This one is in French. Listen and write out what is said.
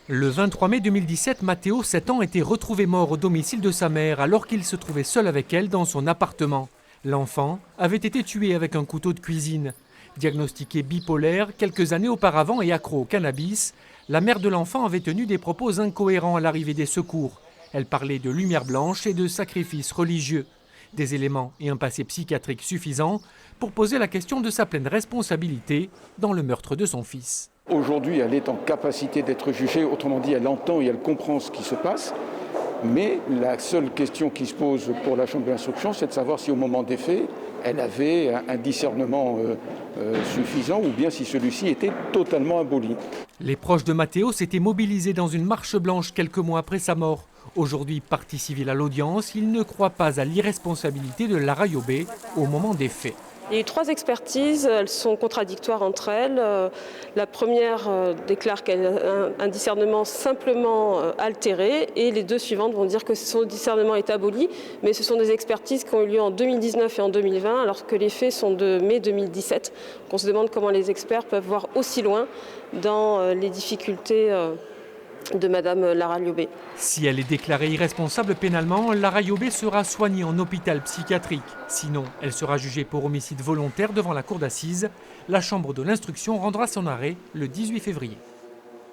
Le 23 mai 2017, Matteo, 7 ans, était retrouvé mort au domicile de sa mère alors qu'il se trouvait seul avec elle dans son appartement. L'enfant avait été tué avec un couteau de cuisine. Diagnostiqué bipolaire quelques années auparavant et accro au cannabis, la mère de l'enfant avait tenu des propos incohérents à l'arrivée des secours. Elle parlait de lumière blanche et de sacrifices religieux. Des éléments et un passé psychiatrique suffisants pour poser la question de sa pleine responsabilité dans le meurtre de son fils. Aujourd'hui, elle est en capacité d'être jugée, autrement dit, elle entend et elle comprend ce qui se passe. Mais la seule question qui se pose pour la chambre d'instruction, c'est de savoir si au moment des faits, elle avait un discernement suffisant ou bien si celui-ci était totalement aboli. Les proches de Matteo s'étaient mobilisés dans une marche blanche quelques mois après sa mort. Aujourd'hui partie civile à l'audience, ils ne croient pas à l'irresponsabilité de Lara Iobé au moment des faits. Il y a eu 3 expertises, elles sont contradictoires entre elles. La première déclare qu'elle a un discernement simplement altéré et les 2 suivantes vont dire que son discernement est aboli, mais ce sont des expertises qui ont eu lieu en 2019 et en 2020 alors que les faits sont de mai 2017. Donc on se demande comment les experts peuvent voir aussi loin dans les difficultés de Madame Lara Iobé. Si elle est déclarée irresponsable pénalement, Lara Iobé sera soignée en hôpital psychiatrique. Sinon, elle sera jugée pour homicide volontaire devant la cour d'assises. La chambre de l'instruction rendra son arrêt le 18 février.